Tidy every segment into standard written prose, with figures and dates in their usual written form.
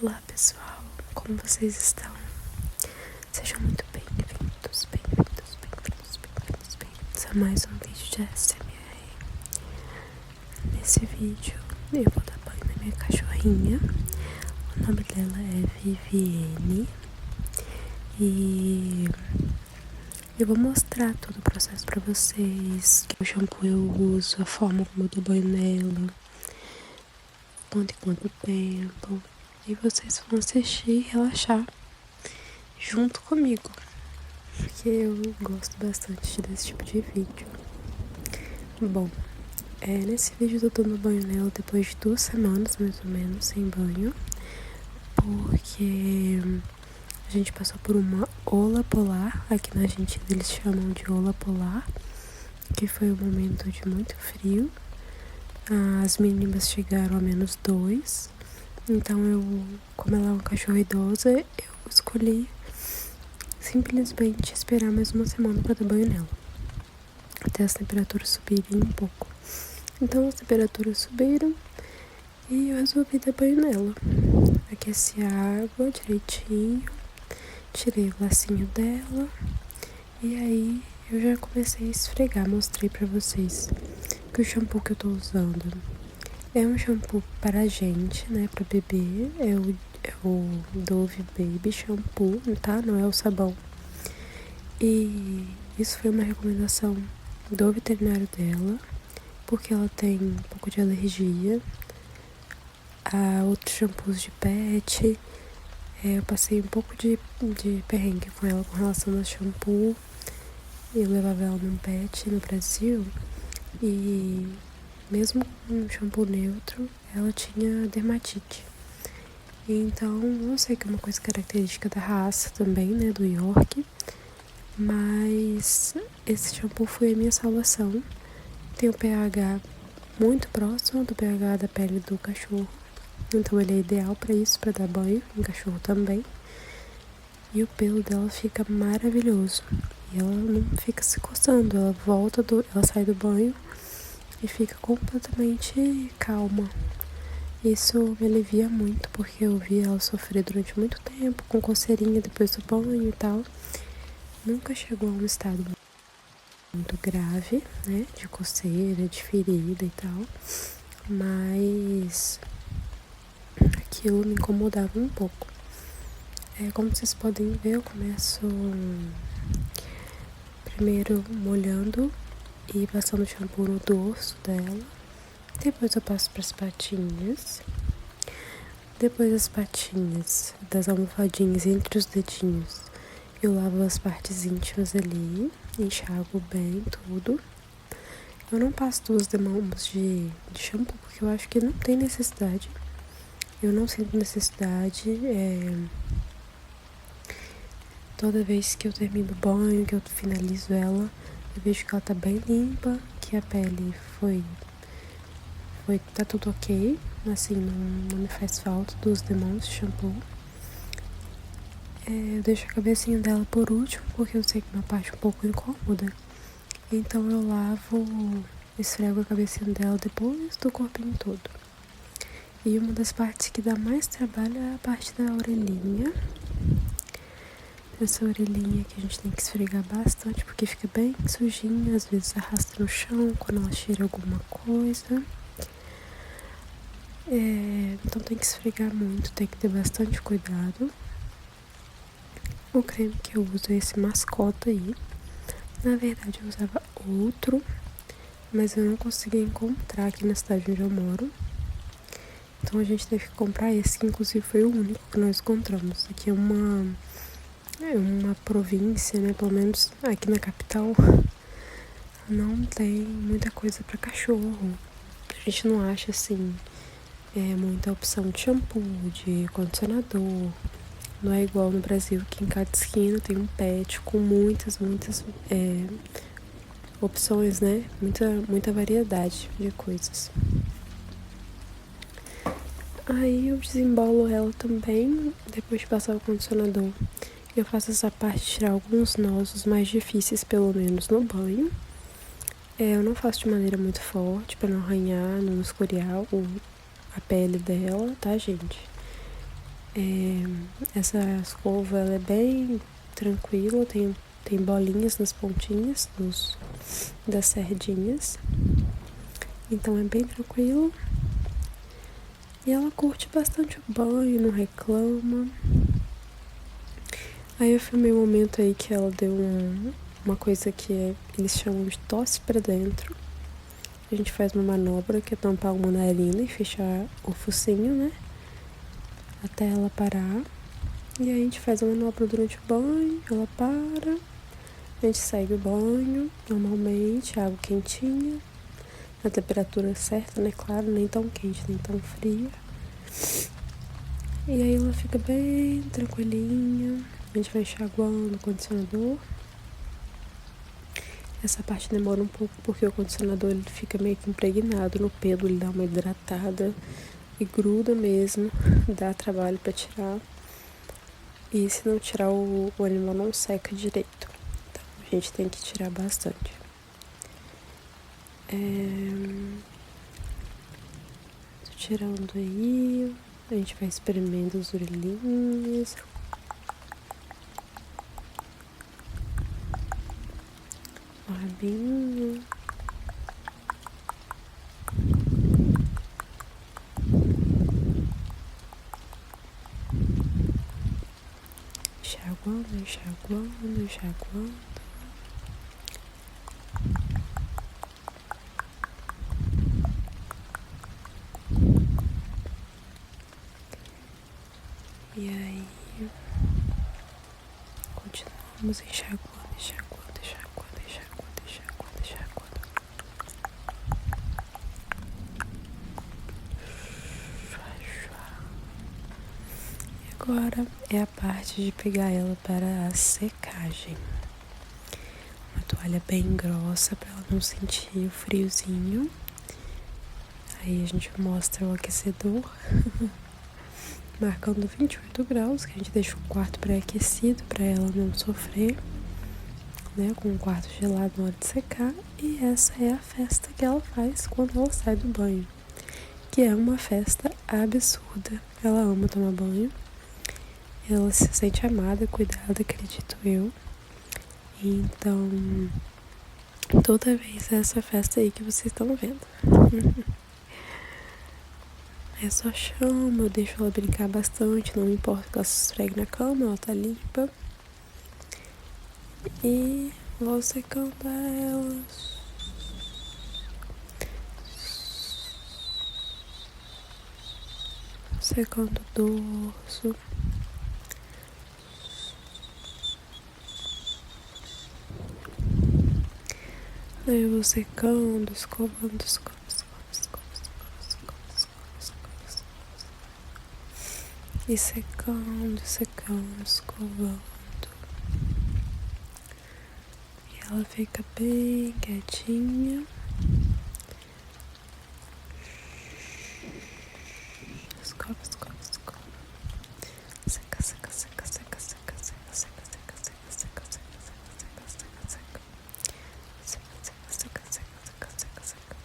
Olá pessoal, como vocês estão? Sejam muito bem-vindos a mais um vídeo de ASMR. Nesse vídeo eu vou dar banho na minha cachorrinha. O nome dela é Viviane. E eu vou mostrar todo o processo pra vocês. O shampoo eu uso, a forma como eu dou banho nela, quanto tempo. E vocês vão assistir e relaxar junto comigo, porque eu gosto bastante desse tipo de vídeo. Bom, nesse vídeo eu tô dando banho nela depois de 2 semanas, mais ou menos, sem banho, porque a gente passou por uma ola polar. Aqui na Argentina eles chamam de ola polar, que foi um momento de muito frio. As mínimas chegaram a -2. Então como ela é uma cachorra idosa, eu escolhi simplesmente esperar mais uma semana para dar banho nela, até as temperaturas subirem um pouco. Então as temperaturas subiram e eu resolvi dar banho nela. Aqueci a água direitinho, tirei o lacinho dela e aí eu já comecei a esfregar. Mostrei pra vocês que o shampoo que eu tô usando é um shampoo para a gente, né, pra bebê. É o Dove Baby Shampoo, tá? Não é o sabão. E isso foi uma recomendação do veterinário dela, porque ela tem um pouco de alergia a outros shampoos de pet. Eu passei um pouco de perrengue com ela com relação ao shampoo. Eu levava ela num pet no Brasil e mesmo com um shampoo neutro, ela tinha dermatite. Então, eu sei que é uma coisa característica da raça também, né, do York, mas esse shampoo foi a minha salvação. Tem o pH muito próximo do pH da pele do cachorro, então ele é ideal para isso, para dar banho em cachorro também. E o pelo dela fica maravilhoso. E ela não fica se coçando, ela sai do banho e fica completamente calma. Isso me alivia muito, porque eu vi ela sofrer durante muito tempo com coceirinha depois do banho e tal. Nunca chegou a um estado muito grave, né, de coceira, de ferida e tal, mas aquilo me incomodava um pouco. Como vocês podem ver, eu começo primeiro molhando e passando shampoo no dorso dela. Depois eu passo para as patinhas. Depois das patinhas, das almofadinhas entre os dedinhos, eu lavo as partes íntimas ali, enxago bem tudo. Eu não passo 2 mãos de shampoo, porque eu acho que não tem necessidade. Eu não sinto necessidade. Toda vez que eu termino o banho, que eu finalizo ela, eu vejo que ela tá bem limpa, que a pele tá tudo ok. Assim, não me faz falta 2 mãos de shampoo. Eu deixo a cabecinha dela por último, porque eu sei que é uma parte um pouco incômoda. Então eu esfrego a cabecinha dela depois do corpinho todo. E uma das partes que dá mais trabalho é a parte da orelhinha. Essa orelhinha que a gente tem que esfregar bastante, porque fica bem sujinha, às vezes arrasta no chão quando ela cheira alguma coisa. Então tem que esfregar muito, tem que ter bastante cuidado. O creme que eu uso é esse Mascota aí. Na verdade eu usava outro, mas eu não consegui encontrar aqui na cidade onde eu moro. Então a gente teve que comprar esse, que inclusive foi o único que nós encontramos. Aqui é uma província, né? Pelo menos aqui na capital não tem muita coisa para cachorro. A gente não acha assim muita opção de shampoo, de condicionador. Não é igual no Brasil, que em cada esquina tem um pet com muitas opções, né? Muita variedade de coisas. Aí eu desembolo ela também, depois de passar o condicionador. Eu faço essa parte de tirar alguns nós, os mais difíceis pelo menos, no banho. Eu não faço de maneira muito forte, para não arranhar, não escoriar a pele dela, tá, gente? Essa escova ela é bem tranquila, tem bolinhas nas pontinhas das cerdinhas. Então é bem tranquilo. E ela curte bastante o banho, não reclama. Aí eu filmei um momento aí que ela deu uma coisa que eles chamam de tosse pra dentro. A gente faz uma manobra que é tampar uma narina e fechar o focinho, né? Até ela parar. E aí a gente faz a manobra durante o banho, ela para. A gente segue o banho, normalmente, água quentinha. Na temperatura certa, né? Claro, nem tão quente, nem tão fria. E aí ela fica bem tranquilinha. A gente vai enxaguando o condicionador. Essa parte demora um pouco porque o condicionador ele fica meio que impregnado no pelo, ele dá uma hidratada e gruda mesmo, dá trabalho pra tirar. E se não tirar, o animal não seca direito. Então a gente tem que tirar bastante. Tô tirando aí. A gente vai espremendo as orelhinhas. O rabinho. Enxaguando, enxaguando, enxaguando. E aí, continuamos enxaguando, enxaguando, enxaguando, enxaguando, enxaguando, enxaguando. E agora é a parte de pegar ela para a secagem. Uma toalha bem grossa para ela não sentir o friozinho. Aí a gente mostra o aquecedor. Marcando 28 graus, que a gente deixa o quarto pré-aquecido para ela não sofrer, né, com o quarto gelado na hora de secar. E essa é a festa que ela faz quando ela sai do banho, que é uma festa absurda. Ela ama tomar banho, ela se sente amada, cuidada, acredito eu. Então, toda vez é essa festa aí que vocês estão vendo. É só chama, eu deixo ela brincar bastante, não me importa que ela se esfregue na cama, ela tá limpa. E vou secando ela. Secando o dorso. Aí eu vou secando, escovando, escovando. E secando, secando, escovando. E ela fica bem quietinha. Escova, escova, escova. Seca, seca, seca, seca, seca, seca, seca, seca, seca, seca, seca, seca, seca, seca. Seca, seca, seca, seca, seca, seca, seca.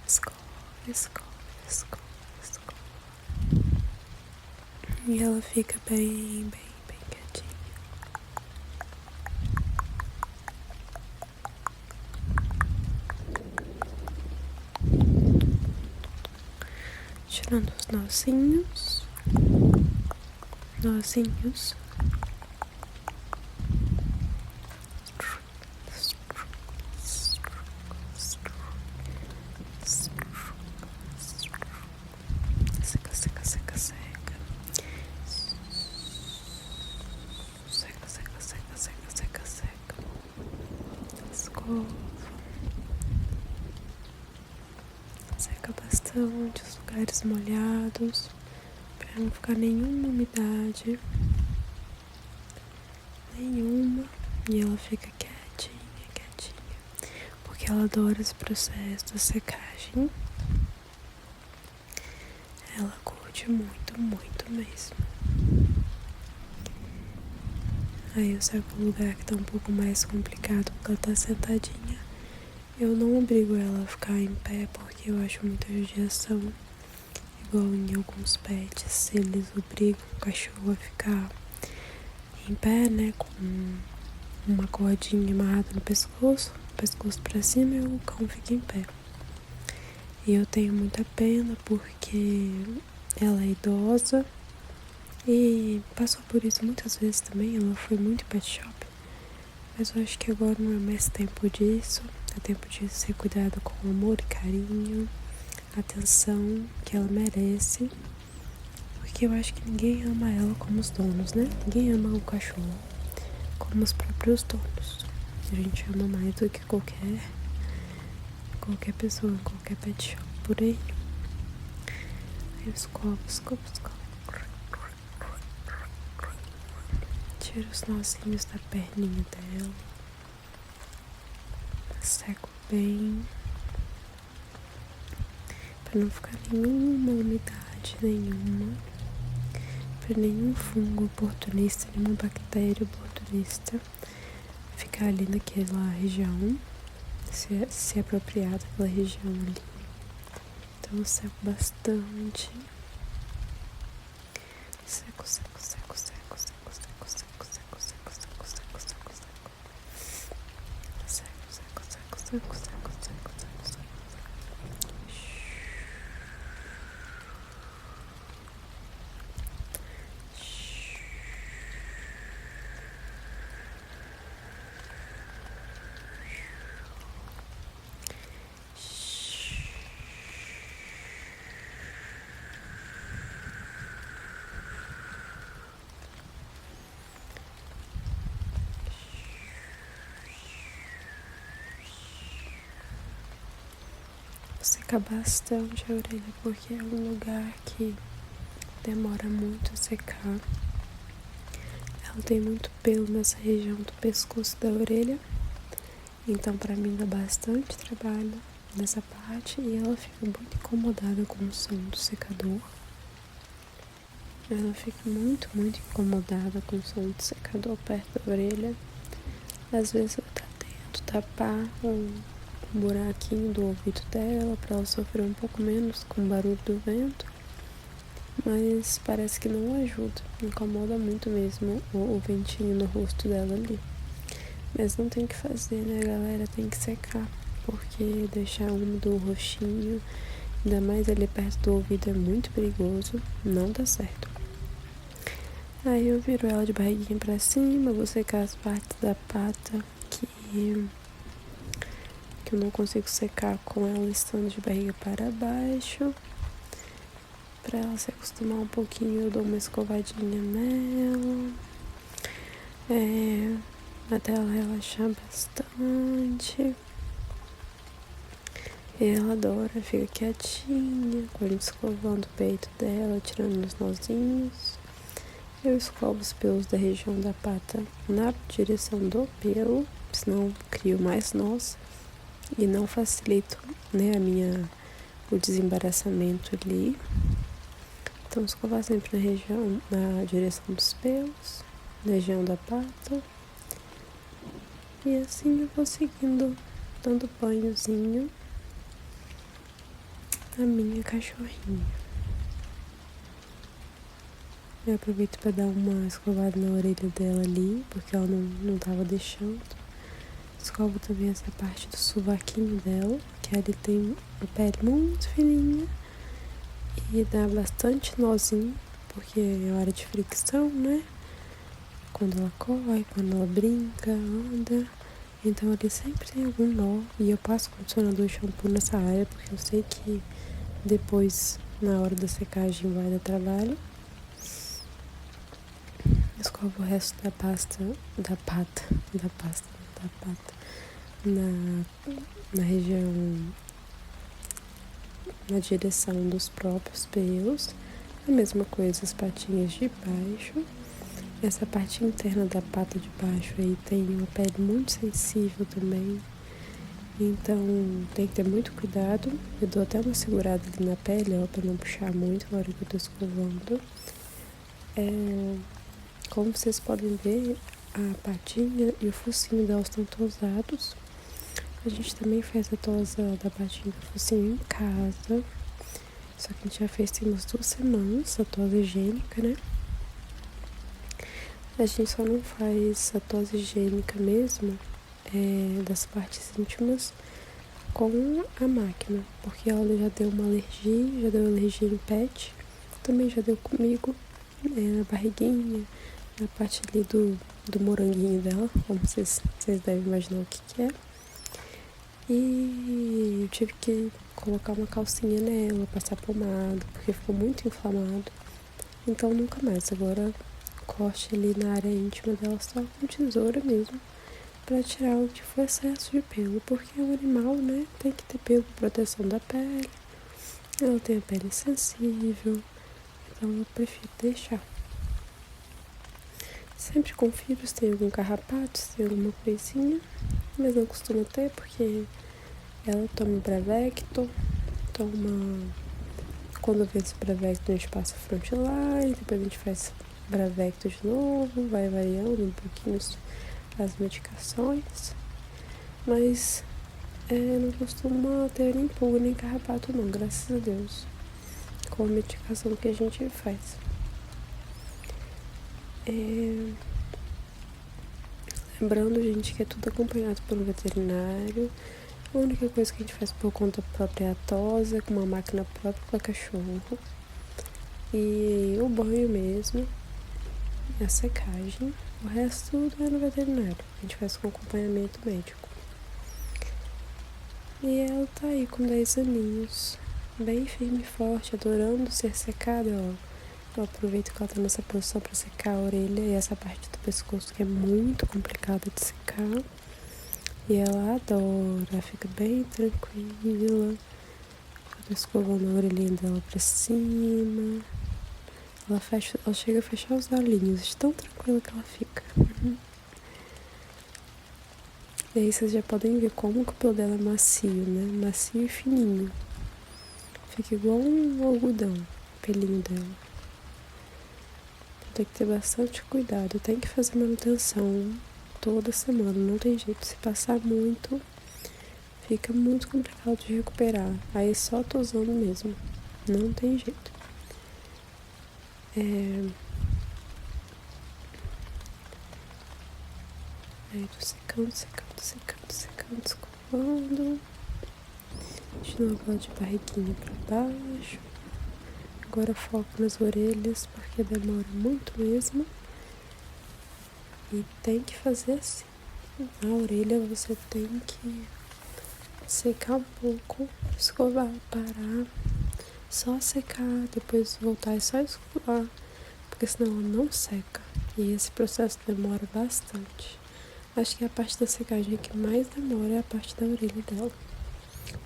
Escova, escova, escova, escova. E ela fica bem quietinha. Tirando os nozinhos. Seca, seca, seca, seca. Seca, seca, seca, seca, seca, seca. Escova. Seca bastante os lugares molhados, para não ficar nenhuma umidade. Nenhuma. E ela fica quietinha, quietinha. Porque ela adora esse processo da secagem. Ela curte muito, muito mesmo. Aí o segundo lugar que tá um pouco mais complicado, porque ela tá sentadinha. Eu não obrigo ela a ficar em pé, porque eu acho muita judiação. igual em alguns pets, eles obrigam o cachorro a ficar em pé, né, com uma cordinha amarrada no pescoço pra cima, e o cão fica em pé. E eu tenho muita pena porque ela é idosa e passou por isso muitas vezes também. Ela foi muito pet shop, mas eu acho que agora não é mais tempo disso. É tempo de ser cuidado com amor e carinho, atenção que ela merece, porque eu acho que ninguém ama ela como os donos, né? Ninguém ama o cachorro como os próprios donos. A gente ama mais do que qualquer pessoa, qualquer pet shop por aí. Aí eu escovo. Tiro os nozinhos da perninha dela. Seco bem. Pra não ficar nenhuma umidade, pra nenhum fungo oportunista, nenhuma bactéria oportunista ficar ali naquela região, se apropriar daquela região ali. Então eu seco bastante. Seco. Secar bastante a orelha, porque é um lugar que demora muito a secar. Ela tem muito pelo nessa região do pescoço da orelha, então pra mim dá bastante trabalho nessa parte, e ela fica muito incomodada com o som do secador. Ela fica muito incomodada com o som do secador perto da orelha. Às vezes eu tento tapar um buraquinho do ouvido dela para ela sofrer um pouco menos com o barulho do vento, mas parece que não ajuda. Incomoda muito mesmo o ventinho no rosto dela ali. Mas não tem o que fazer, né, galera? Tem que secar, porque deixar úmido o roxinho, ainda mais ali perto do ouvido, é muito perigoso. Não dá certo. Aí eu viro ela de barriguinha pra cima, vou secar as partes da pata que eu não consigo secar com ela estando de barriga para baixo. Pra ela se acostumar um pouquinho, eu dou uma escovadinha nela, até ela relaxar bastante. E ela adora, fica quietinha, com a gente escovando o peito dela, tirando os nozinhos. Eu escovo os pelos da região da pata na direção do pelo, senão crio mais nós e não facilito, né, o desembaraçamento ali. Então escovar sempre na direção dos pelos, na região da pata. E assim eu vou seguindo, dando banhozinho na minha cachorrinha. Eu aproveito para dar uma escovada na orelha dela ali, porque ela não tava deixando. Escovo também essa parte do sovaquinho dela, que ali tem a pele muito fininha e dá bastante nozinho, porque é hora de fricção, né? Quando ela corre, quando ela brinca, anda. Então ali sempre tem algum nó, e eu passo condicionador e shampoo nessa área, porque eu sei que depois, na hora da secagem, vai dar trabalho. Escovo o resto da pasta na região, na direção dos próprios pelos. A mesma coisa as patinhas de baixo. Essa parte interna da pata de baixo aí tem uma pele muito sensível também, então tem que ter muito cuidado. Eu dou até uma segurada ali na pele, ó, pra não puxar muito na hora que eu tô escovando. Como vocês podem ver, a patinha e o focinho dela estão tosados. A gente também faz a tosa da patinha e do focinho em casa. Só que a gente já fez tem umas 2 semanas a tosse higiênica, né? A gente só não faz a tosse higiênica mesmo, das partes íntimas, com a máquina, porque ela já deu uma alergia, já deu alergia em pet, também já deu comigo, na barriguinha, na parte ali do moranguinho dela, como vocês devem imaginar o que é. E eu tive que colocar uma calcinha nela, passar pomada, porque ficou muito inflamado. Então nunca mais, agora corte ali na área íntima dela só com tesoura mesmo, para tirar o que for excesso de pelo, porque é um animal, né? Tem que ter pelo para proteção da pele, ela tem a pele sensível, então eu prefiro deixar. Sempre confiro se tem algum carrapato, se tem alguma coisinha, mas não costuma ter, porque ela toma Bravecto, quando vence o Bravecto a gente passa Frontline, depois a gente faz Bravecto de novo, vai variando um pouquinho as medicações, mas não costuma ter nem pulga nem carrapato não, graças a Deus, com a medicação que a gente faz. Lembrando, gente, que é tudo acompanhado por um veterinário. A única coisa que a gente faz por conta própria é a tosa, com uma máquina própria para cachorro. E o banho mesmo, a secagem. O resto tudo é no veterinário. A gente faz com acompanhamento médico. E ela tá aí com 10 aninhos, bem firme e forte, adorando ser secada, ó. Eu aproveito que ela tá nessa posição para secar a orelha e essa parte do pescoço que é muito complicada de secar. E ela adora, fica bem tranquila. Eu tô escovando a orelhinha dela pra cima. Ela chega a fechar os olhinhos, de tão tranquila que ela fica. E aí vocês já podem ver como que o pelo dela é macio, né? Macio e fininho. Fica igual um algodão, o pelinho dela. Tem que ter bastante cuidado, tem que fazer manutenção toda semana, não tem jeito. Se passar muito, fica muito complicado de recuperar. Aí só tosando mesmo, não tem jeito. Aí tô secando, escovando. De novo ela de barriguinha pra baixo. Agora foco nas orelhas, porque demora muito mesmo. E tem que fazer assim. Na orelha você tem que secar um pouco, escovar, parar, só secar, depois voltar e só escovar, porque senão ela não seca. E esse processo demora bastante. Acho que a parte da secagem que mais demora é a parte da orelha dela.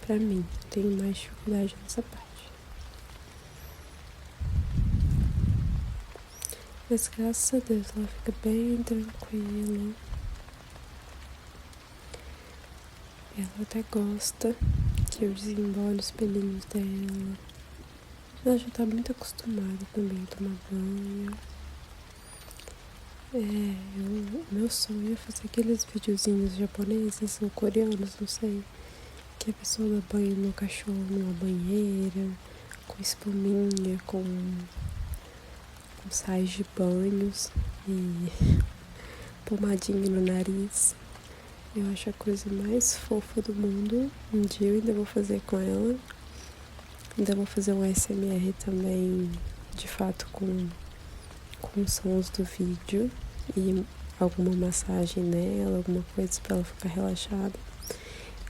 Pra mim, tenho mais dificuldade nessa parte. Mas graças a Deus ela fica bem tranquila. Ela até gosta que eu desembole os pelinhos dela. Ela já tá muito acostumada também a tomar banho. Meu sonho é fazer aqueles videozinhos japoneses ou coreanos, não sei, que a pessoa dá banho no cachorro numa banheira, com espuminha, com sais de banhos e pomadinha no nariz. Eu acho a coisa mais fofa do mundo. Um dia eu ainda vou fazer com ela. Ainda vou fazer um ASMR também, de fato, com sons do vídeo e alguma massagem nela, alguma coisa pra ela ficar relaxada.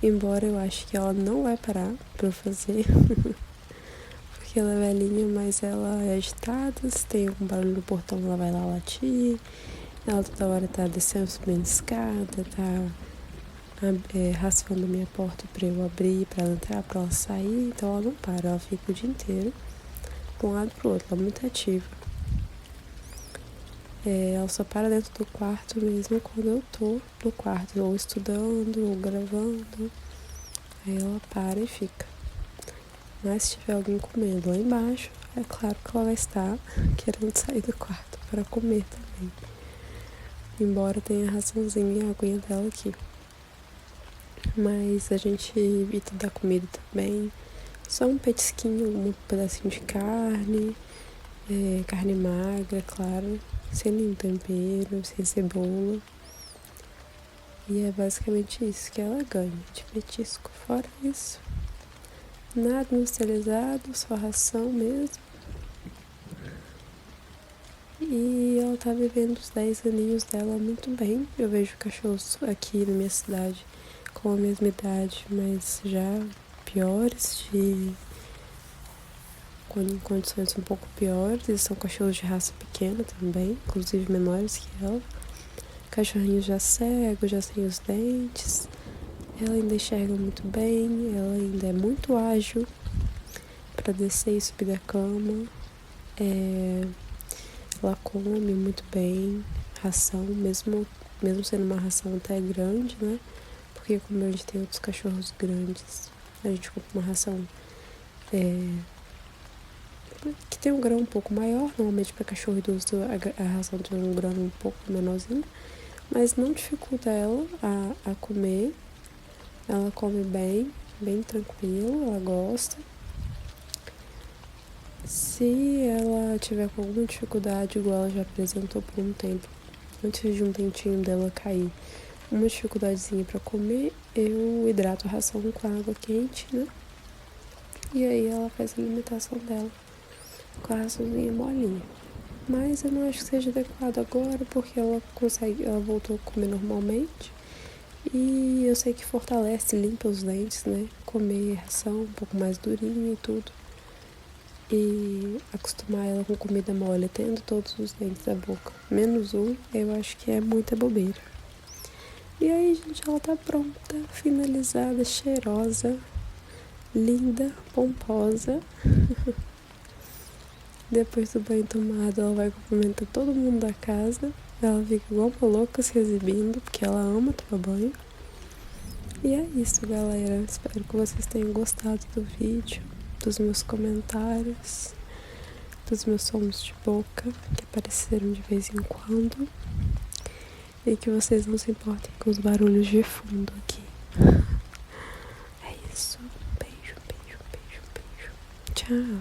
Embora eu acho que ela não vai parar pra eu fazer, porque ela é velhinha, mas ela é agitada. Se tem algum barulho no portão, ela vai lá latir. Ela toda hora tá descendo, subindo escada, tá raspando a minha porta pra eu abrir, pra ela entrar, pra ela sair. Então ela não para, ela fica o dia inteiro de um lado pro outro, ela é muito ativa. Ela só para dentro do quarto mesmo quando eu tô no quarto, ou estudando, ou gravando. Aí ela para e fica. Mas se tiver alguém comendo lá embaixo, é claro que ela vai estar querendo sair do quarto para comer também. Embora tenha a raçãozinha e a aguinha dela aqui. Mas a gente evita dar comida também, Só um petisquinho, um pedacinho de carne, carne magra, claro, sem nenhum tempero, sem cebola. E é basicamente isso que ela ganha de petisco. Fora isso, nada industrializado, só ração mesmo. E ela tá vivendo os 10 aninhos dela muito bem. Eu vejo cachorros aqui na minha cidade com a mesma idade, mas já piores, em condições um pouco piores. Eles são cachorros de raça pequena também, inclusive menores que ela. Cachorrinho já cego, já sem os dentes. Ela ainda enxerga muito bem, ela ainda é muito ágil para descer e subir da cama. Ela come muito bem, ração, mesmo sendo uma ração até grande, né? Porque como a gente tem outros cachorros grandes, a gente compra uma ração que tem um grão um pouco maior. Normalmente para cachorro idoso a ração tem um grão um pouco menorzinho, mas não dificulta ela a comer. Ela come bem tranquilo, ela gosta. Se ela tiver com alguma dificuldade, igual ela já apresentou por um tempo, antes de um dentinho dela cair, uma dificuldadezinha para comer, eu hidrato a ração com água quente, né? E aí ela faz a alimentação dela com a raçãozinha molinha. Mas eu não acho que seja adequado agora, porque ela voltou a comer normalmente. E eu sei que fortalece, limpa os dentes, né? Comer ração um pouco mais durinha e tudo. E acostumar ela com comida mole, tendo todos os dentes da boca, menos um, eu acho que é muita bobeira. E aí, gente, ela tá pronta, finalizada, cheirosa, linda, pomposa. Depois do banho tomado, ela vai cumprimentar todo mundo da casa. Ela fica igual uma louca se exibindo, porque ela ama tomar banho. E é isso, galera. Espero que vocês tenham gostado do vídeo, dos meus comentários, dos meus sons de boca que apareceram de vez em quando. E que vocês não se importem com os barulhos de fundo aqui. É isso. Beijo. Tchau.